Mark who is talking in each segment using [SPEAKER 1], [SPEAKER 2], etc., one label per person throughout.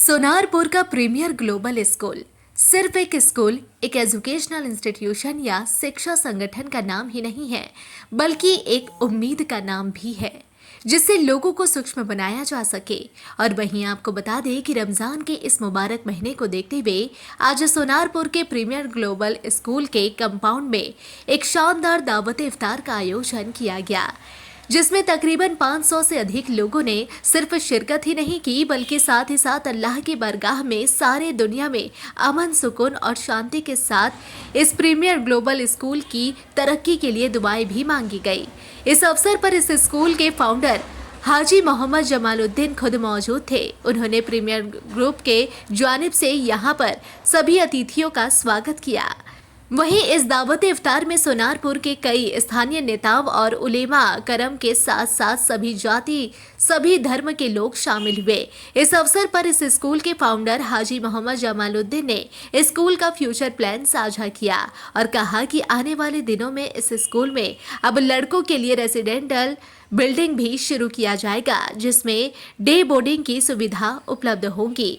[SPEAKER 1] सोनारपुर का premiere global school सिर्फ एक स्कूल, एक एजुकेशनल इंस्टीट्यूशन या शिक्षा संगठन का नाम ही नहीं है, बल्कि एक उम्मीद का नाम भी है जिससे लोगों को सूक्ष्म बनाया जा सके। और वहीं आपको बता दें कि रमजान के इस मुबारक महीने को देखते हुए आज सोनारपुर के प्रीमियर ग्लोबल स्कूल के कंपाउंड में एक शानदार दावत इफ्तार का आयोजन किया गया, जिसमें तकरीबन 500 से अधिक लोगों ने सिर्फ शिरकत ही नहीं की, बल्कि साथ ही साथ अल्लाह की बारगाह में सारे दुनिया में अमन, सुकून और शांति के साथ इस प्रीमियर ग्लोबल स्कूल की तरक्की के लिए दुआएं भी मांगी गई। इस अवसर पर इस स्कूल के फाउंडर हाजी मोहम्मद जमालुद्दीन खुद मौजूद थे। उन्होंने प्रीमियर ग्रुप के जानिब से यहाँ पर सभी अतिथियों का स्वागत किया। वहीं इस दावत इफ्तार में सोनारपुर के कई स्थानीय नेताओं और उलेमा करम के साथ साथ सभी जाति, सभी धर्म के लोग शामिल हुए। इस अवसर पर इस स्कूल के फाउंडर हाजी मोहम्मद जमालुद्दीन ने स्कूल का फ्यूचर प्लान साझा किया और कहा कि आने वाले दिनों में इस स्कूल में अब लड़कों के लिए रेजिडेंटल बिल्डिंग भी शुरू किया जाएगा, जिसमें डे बोर्डिंग की सुविधा उपलब्ध होगी।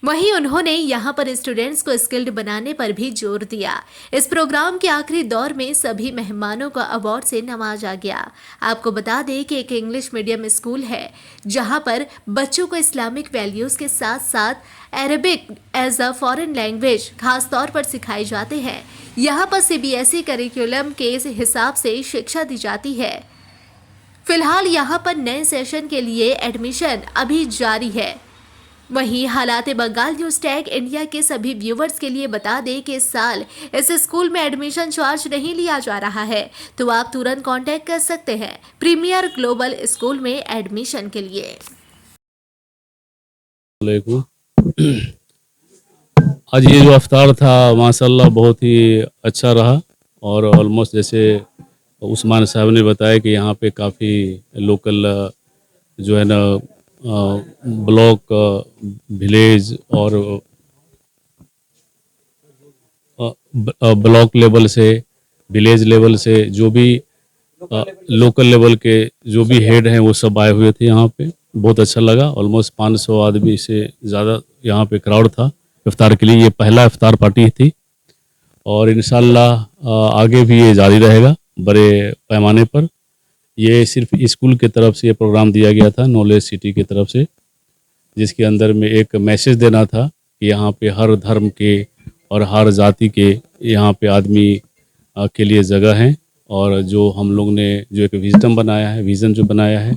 [SPEAKER 1] वहीं उन्होंने यहां पर स्टूडेंट्स को स्किल्ड बनाने पर भी जोर दिया। इस प्रोग्राम के आखिरी दौर में सभी मेहमानों को अवार्ड से नवाजा गया। आपको बता दें कि एक इंग्लिश मीडियम स्कूल है जहां पर बच्चों को इस्लामिक वैल्यूज के साथ साथ Arabic as a foreign language खास तौर पर सिखाए जाते हैं। यहां पर सीबीएसई करिकुलम के हिसाब से शिक्षा दी जाती है। फिलहाल यहां पर नए सेशन के लिए एडमिशन अभी जारी है। वहीं हालात बंगाल न्यूज टैग इंडिया के सभी व्यूवर्स के लिए बता दें कि इस साल इस स्कूल में एडमिशन चार्ज नहीं लिया जा रहा है, तो आप तुरंत कांटेक्ट कर सकते हैं प्रीमियर ग्लोबल स्कूल में एडमिशन के लिए।
[SPEAKER 2] आज ये जो अफ्तार था माशाल्लाह बहुत ही अच्छा रहा और ऑलमोस्ट जैसे उस्मान साहब ने बताया कि यहाँ पे काफ़ी लोकल जो है ना ब्लॉक, विलेज और ब्लॉक लेवल से, विलेज लेवल से जो भी लोकल लेवल के जो भी हेड हैं वो सब आए हुए थे यहाँ पे। बहुत अच्छा लगा। ऑलमोस्ट 500 आदमी से ज़्यादा यहाँ पे क्राउड था इफ्तार के लिए। ये पहला इफ्तार पार्टी थी और इंशाल्लाह आगे भी ये जारी रहेगा बड़े पैमाने पर। ये सिर्फ स्कूल की तरफ से ये प्रोग्राम दिया गया था, नॉलेज सिटी की तरफ से, जिसके अंदर में एक मैसेज देना था कि यहाँ पे हर धर्म के और हर जाति के यहाँ पे आदमी के लिए जगह है। और जो हम लोग ने जो एक विजन बनाया है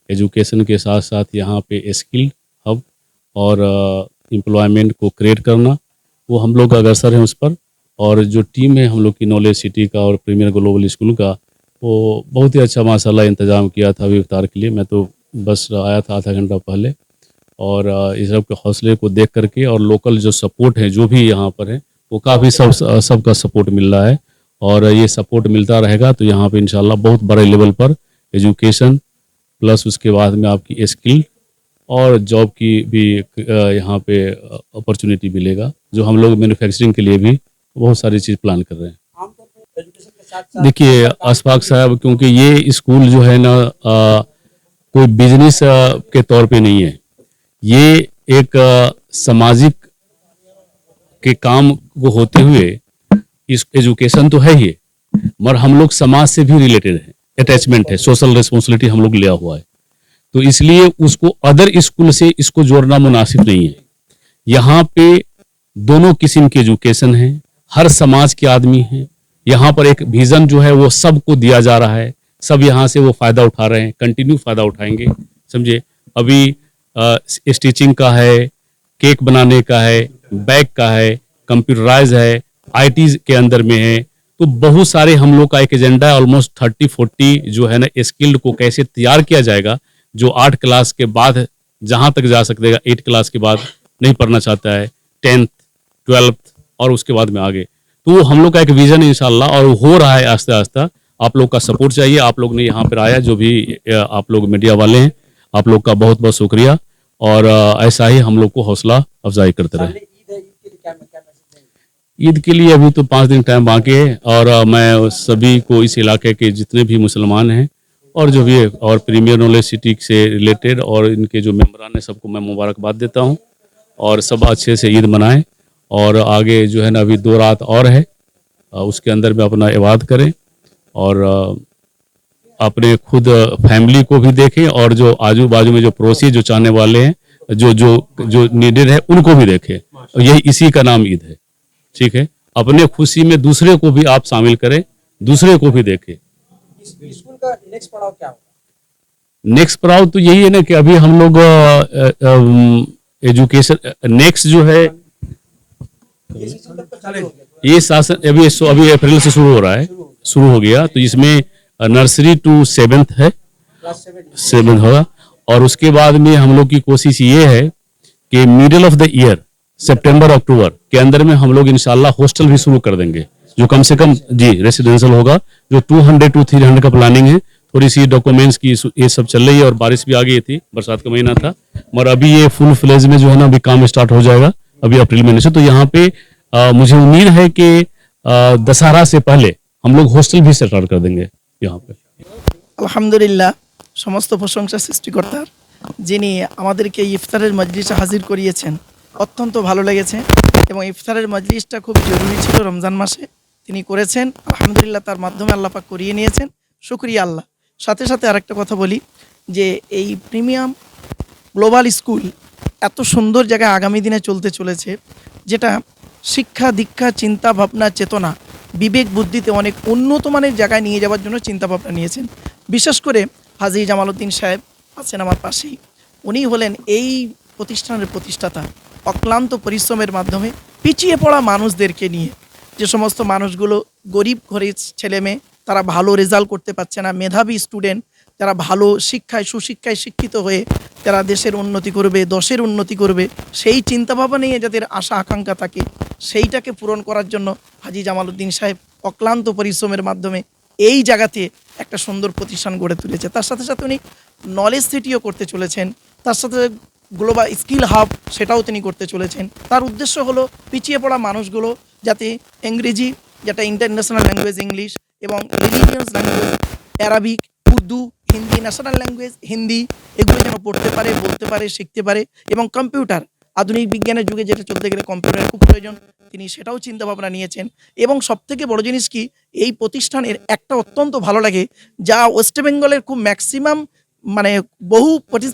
[SPEAKER 2] एजुकेशन के साथ साथ यहाँ पे स्किल हब और एम्प्लॉयमेंट को क्रिएट करना, वो हम लोग अग्रसर हैं उस पर। और जो टीम है हम लोग की नॉलेज सिटी का और प्रीमियर ग्लोबल स्कूल का, वो बहुत ही अच्छा माशाल्लाह इंतज़ाम किया था अभी इफ्तार के लिए। मैं तो बस आया था आधा घंटा पहले और इस सब के हौसले को देख करके और लोकल जो सपोर्ट है जो भी यहाँ पर है वो काफ़ी सबका सपोर्ट मिल रहा है और ये सपोर्ट मिलता रहेगा तो यहाँ पे इंशाल्लाह बहुत बड़े लेवल पर एजुकेशन प्लस उसके बाद में आपकी स्किल और जॉब की भी यहाँ पे अपॉर्चुनिटी मिलेगा, जो हम लोग मैन्युफैक्चरिंग के लिए भी बहुत सारी चीज़ प्लान कर रहे हैं। देखिए अशफाक साहब, क्योंकि ये स्कूल जो है ना कोई बिजनेस के तौर पे नहीं है, ये एक सामाजिक के काम को होते हुए इस एजुकेशन तो है ही, मगर हम लोग समाज से भी रिलेटेड है, अटैचमेंट है, सोशल रिस्पॉन्सिबिलिटी हम लोग लिया हुआ है, तो इसलिए उसको अदर स्कूल से इसको जोड़ना मुनासिब नहीं है। यहाँ पे दोनों किस्म के एजुकेशन है, हर समाज के आदमी हैं। यहाँ पर एक विजन जो है वो सबको दिया जा रहा है, सब यहाँ से वो फ़ायदा उठा रहे हैं, कंटिन्यू फ़ायदा उठाएंगे। समझे, अभी स्टिचिंग का है, केक बनाने का है, बैग का है, कंप्यूटराइज है, आईटी के अंदर में है, तो बहुत सारे हम लोग का एक एजेंडा है। ऑलमोस्ट 30-40 जो है ना स्किल्ड को कैसे तैयार किया जाएगा, जो 8 क्लास के बाद जहाँ तक जा सकेगा, 8 क्लास के बाद नहीं पढ़ना चाहता है, 10th 12th और उसके बाद में आगे, तो वो हम लोग का एक विजन है इंशाल्लाह और हो रहा है आस्ते आस्ते। आप लोग का सपोर्ट चाहिए। आप लोग ने यहाँ पर आया, जो भी आप लोग मीडिया वाले हैं, आप लोग का बहुत बहुत शुक्रिया और ऐसा ही हम लोग को हौसला अफजाई करते रहे। ईद के लिए अभी तो 5 दिन टाइम बाकी है और मैं सभी को इस इलाके के जितने भी मुसलमान हैं और जो भी है और प्रीमियर नॉलेज सिटी से रिलेटेड और इनके जो मेम्बरान हैं सबको मैं मुबारकबाद देता हूँ और सब अच्छे से ईद मनाएं और आगे जो है ना अभी 2 रात और है, उसके अंदर में अपना इबादत करें और अपने खुद फैमिली को भी देखें और जो आजू बाजू में जो पड़ोसी जो चाहने वाले हैं, जो जो जो नीडेड है उनको भी देखें। और यही इसी का नाम ईद है। ठीक है, अपने खुशी में दूसरे को भी आप शामिल करें, दूसरे को भी देखें।
[SPEAKER 3] स्कूल का नेक्स्ट पड़ाव क्या होगा?
[SPEAKER 2] नेक्स्ट पड़ाव तो यही है ना कि अभी हम लोग एजुकेशन नेक्स्ट जो है
[SPEAKER 3] ये सीजन तक तो चालू हो गया,
[SPEAKER 2] ये शासन अभी अप्रैल से शुरू हो रहा है, शुरू हो गया। तो इसमें नर्सरी टू 7th है,
[SPEAKER 3] क्लास 7
[SPEAKER 2] 7 होगा। और उसके बाद में हम लोग की कोशिश ये है कि मिडिल ऑफ द ईयर सितंबर अक्टूबर के अंदर में हम लोग इंशाल्लाह हॉस्टल भी शुरू कर देंगे, जो कम से कम जी रेसिडेंशियल होगा, जो 200 to 300 का प्लानिंग है। थोड़ी सी डॉक्यूमेंट्स की ये सब चल रही है और बारिश भी आ गई थी, बरसात का महीना था, मगर अभी ये फुल फ्लेज में जो है ना अभी काम स्टार्ट हो जाएगा अभी अप्रैल महीने से। तो यहाँ पे मुझे उम्मीद है कि दशहरा से पहले हम लोग हॉस्टल भी स्टार्ट कर देंगे यहाँ पे।
[SPEAKER 4] আলহামদুলিল্লাহ, সমস্ত প্রশংসা সৃষ্টিকর্তার, যিনি আমাদেরকে ইফতারের মজলিসে হাজির করিয়েছেন। অত্যন্ত ভালো লেগেছে এবং ইফতারের মজলিসটা খুব জরুরি ছিল রমজান মাসে, তিনি করেছেন। আলহামদুলিল্লাহ, তার মাধ্যমে আল্লাহ পাক করিয়ে নিয়েছেন, শুকরিয়া আল্লাহ। সাথে সাথে আরেকটা কথা বলি যে এই প্রিমিয়াম গ্লোবাল স্কুল এত সুন্দর জায়গায় আগামী দিনে চলতে চলেছে, যেটা শিক্ষা দীক্ষা চিন্তা ভাবনা চেতনা বিবেক বুদ্ধিতে অনেক উন্নত মানের জায়গায় নিয়ে যাওয়ার জন্য চিন্তা ভাবনা নিয়েছেন। বিশেষ করে হাজী জামালউদ্দিন সাহেব আছেন আমার পাশেই, উনি হলেন এই প্রতিষ্ঠানের প্রতিষ্ঠাতা। অক্লান্ত পরিশ্রমের মাধ্যমে পিছিয়ে পড়া মানুষদেরকে নিয়ে, যে সমস্ত মানুষগুলো গরিব ঘরের ছেলে মেয়ে, তারা ভালো রেজাল্ট করতে পারছে না, মেধাবী স্টুডেন্ট যারা ভালো শিক্ষায় সুশিক্ষায় শিক্ষিত হয়ে তারা দেশের উন্নতি করবে, দশের উন্নতি করবে, সেই চিন্তাভাবনা নিয়ে যাদের আশা আকাঙ্ক্ষা থাকে, সেইটাকে পূরণ করার জন্য হাজী জামালউদ্দিন সাহেব অক্লান্ত পরিশ্রমের মাধ্যমে এই জায়গাতে একটা সুন্দর প্রতিষ্ঠান গড়ে তুলেছে। তার সাথে সাথে উনি নলেজ সিটিও করতে চলেছেন, তার সাথে গ্লোবাল স্কিল হাব সেটাও তিনি করতে চলেছেন। তার উদ্দেশ্য হলো পিছিয়ে পড়া মানুষগুলো যাতে ইংরেজি, যেটা ইন্টারন্যাশনাল ল্যাঙ্গুয়েজ ইংলিশ, এবং religious language Arabic, Urdu, Hindi, national language Hindi, এগুলো যেন পড়তে পারে, বলতে পারে, শিখতে পারে। এবং কম্পিউটার, আধুনিক বিজ্ঞানের যুগে যেটা চলতে গেলে কম্পিউটারের খুব প্রয়োজন, তিনি সেটাও চিন্তাভাবনা নিয়েছেন। এবং সবথেকে বড় জিনিস কি, এই প্রতিষ্ঠানের একটা অত্যন্ত ভালো লাগে, যা ওয়েস্ট বেঙ্গলের খুব ম্যাক্সিমাম মানে বহু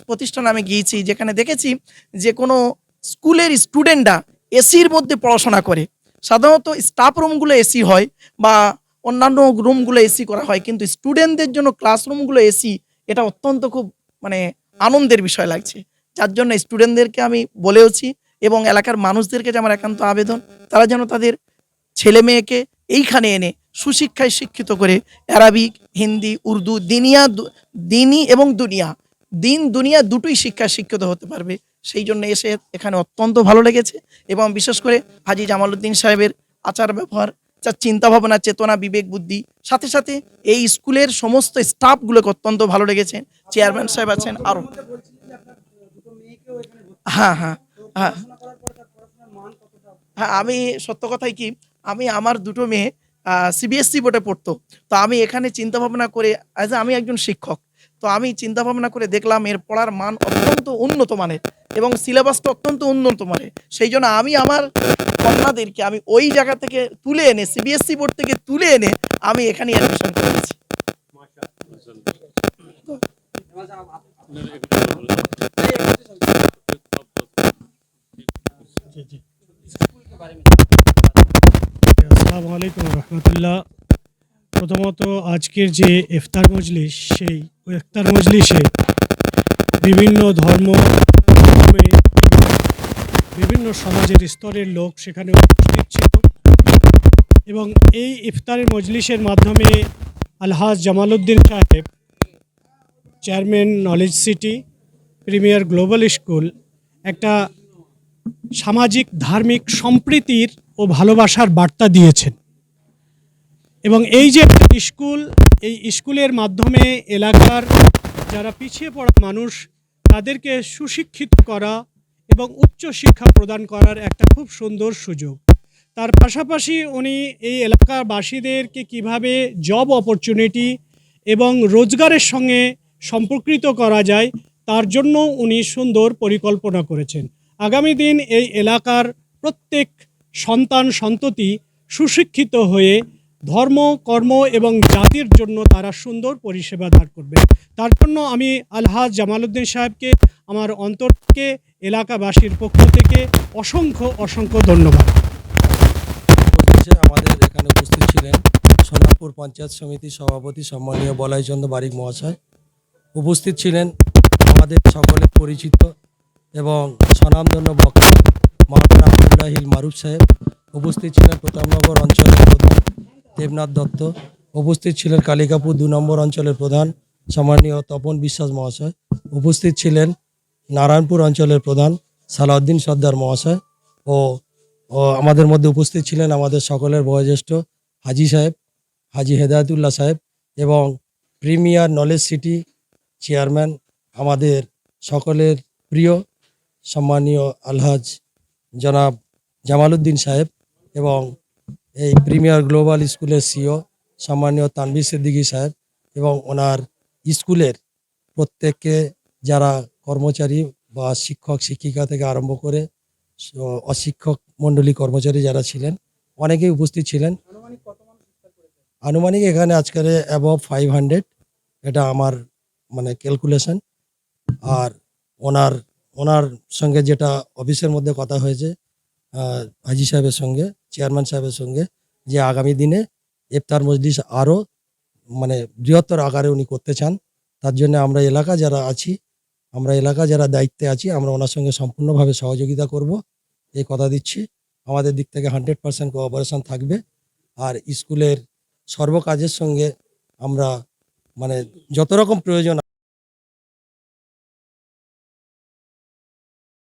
[SPEAKER 4] প্রতিষ্ঠান আমি গিয়েছি, যেখানে দেখেছি যে কোনো স্কুলের স্টুডেন্টরা এসির মধ্যে পড়াশোনা করে। সাধারণত স্টাফ রুমগুলো এসি হয় বা অন্যান্য রুমগুলো এসি করা হয়, কিন্তু স্টুডেন্টদের জন্য ক্লাসরুমগুলো এসি, এটা অত্যন্ত খুব মানে আনন্দের বিষয় লাগছে। যার জন্য স্টুডেন্টদেরকে আমি বলেওছি এবং এলাকার মানুষদেরকে যে আমার একান্ত আবেদন, তারা যেন তাদের ছেলে মেয়েকে এইখানে এনে সুশিক্ষায় শিক্ষিত করে অ্যারাবিক, হিন্দি, উর্দু, দিনী এবং দুনিয়া, দিন দুনিয়া দুটোই শিক্ষায় শিক্ষিত হতে পারবে। সেই জন্য এসে এখানে অত্যন্ত ভালো লেগেছে। এবং বিশেষ করে হাজী জামালউদ্দিন সাহেবের আচার ব্যবহার, যার চিন্তাভাবনা চেতনা বিবেক বুদ্ধি, সাথে সাথে এই স্কুলের সমস্ত স্টাফগুলোকে অত্যন্ত ভালো লেগেছে। চেয়ারম্যান সাহেব আছেন আরও। হ্যাঁ হ্যাঁ হ্যাঁ হ্যাঁ, আমি সত্য কথাই কি, আমি আমার দুটো মেয়ে সিবিএসসি বোর্ডে পড়তো। তো আমি এখানে চিন্তাভাবনা করে, আমি একজন শিক্ষক, তো আমি চিন্তাভাবনা করে দেখলাম এর পড়ার মান অত্যন্ত উন্নত মানের এবং সিলেবাসটা অত্যন্ত উন্নত মানের। সেই জন্য আমি আমার কন্যাদেরকে আমি ওই জায়গা থেকে তুলে এনে, সিবিএসসি বোর্ড থেকে তুলে এনে আমি এখানে অ্যাডমিশন করেছি।
[SPEAKER 5] আসসালামু আলাইকুম রহমতুল্লাহ। প্রথমত আজকের যে ইফতার মজলিস, সেই ইফতার মজলিসে বিভিন্ন ধর্ম, বিভিন্ন সমাজের স্তরের লোক সেখানে উপস্থিত ছিল এবং এই ইফতারের মজলিসের মাধ্যমে আলহাজ জামালউদ্দিন সাহেব, chairman knowledge city premier global school, একটা সামাজিক ধার্মিক সম্প্রীতির ও ভালোবাসার বার্তা দিয়েছেন। এবং এই যে স্কুল, এই স্কুলের মাধ্যমে এলাকার যারা পিছিয়ে পড়া মানুষ তাদেরকে সুশিক্ষিত করা এবং উচ্চ শিক্ষা প্রদান করার একটা খুব সুন্দর সুযোগ। তার পাশাপাশি উনি এই এলাকাবাসীদেরকে কিভাবে জব অপরচুনিটি এবং রোজগারের সঙ্গে সম্পর্কিত করা যায় তার জন্য উনি সুন্দর পরিকল্পনা করেছেন। আগামী দিন এই এলাকার প্রত্যেক সন্তান সন্ততি সুশিক্ষিত হয়ে ধর্ম কর্ম এবং জাতির জন্য তারা সুন্দর পরিষেবা দান করবে। তার জন্য আমি আলহাজ জামালউদ্দিন সাহেবকে আমার অন্তর থেকে এলাকাবাসীর পক্ষ থেকে অসংখ্য অসংখ্য ধন্যবাদ।
[SPEAKER 6] অবশেষে আমাদের এখানে উপস্থিত ছিলেন সোনাপুর পঞ্চায়েত সমিতির সভাপতি সম্মানীয় বলাইচন্দ্র বারিক মহাশয়। উপস্থিত ছিলেন আমাদের সকলের পরিচিত এবং স্বনামধন্য বক্তা মাওলানা আব্দুল্লাহিল মারুফ সাহেব। উপস্থিত ছিলেন প্রতাপনগর অঞ্চলের প্রধান দেবনাথ দত্ত। উপস্থিত ছিলেন কালিকাপুর 2 নম্বর অঞ্চলের প্রধান সম্মানীয় তপন বিশ্বাস মহাশয়। উপস্থিত ছিলেন নারায়ণপুর অঞ্চলের প্রধান সালাউদ্দিন সর্দার মহাশয় ও আমাদের মধ্যে উপস্থিত ছিলেন আমাদের সকলের বয়োজ্যেষ্ঠ হাজি সাহেব, হাজি হেদায়তুল্লাহ সাহেব এবং প্রিমিয়ার নলেজ সিটি চেয়ারম্যান আমাদের সকলের প্রিয় সম্মানীয় আলহাজ জনাব জামালউদ্দিন সাহেব এবং এই প্রিমিয়ার গ্লোবাল স্কুলের সিও সম্মানীয় তানভীর সিদ্দিকী সাহেব এবং ওনার স্কুলের প্রত্যেককে যারা কর্মচারী বা শিক্ষক শিক্ষিকা থেকে আরম্ভ করে অশিক্ষক মণ্ডলী কর্মচারী যারা ছিলেন অনেকেই উপস্থিত ছিলেন। আনুমানিক এখানে আজকের অ্যাবভ 500, এটা আমার মানে ক্যালকুলেশন। আর ওনার সঙ্গে যেটা অফিসের মধ্যে কথা হয়েছে হাজি সাহেবের সঙ্গে, চেয়ারম্যান সাহেবের সঙ্গে, যে আগামী দিনে ইফতার মজলিস আরও মানে বৃহত্তর আকারে উনি করতে চান। তার জন্য আমরা এলাকা যারা দায়িত্বে আছি আমরা ওনার সঙ্গে সম্পূর্ণভাবে সহযোগিতা করব, এই কথা দিচ্ছি। আমাদের দিক থেকে 100% কোঅপারেশন থাকবে। আর স্কুলের সর্বকাজের সঙ্গে আমরা মানে যত রকম প্রয়োজন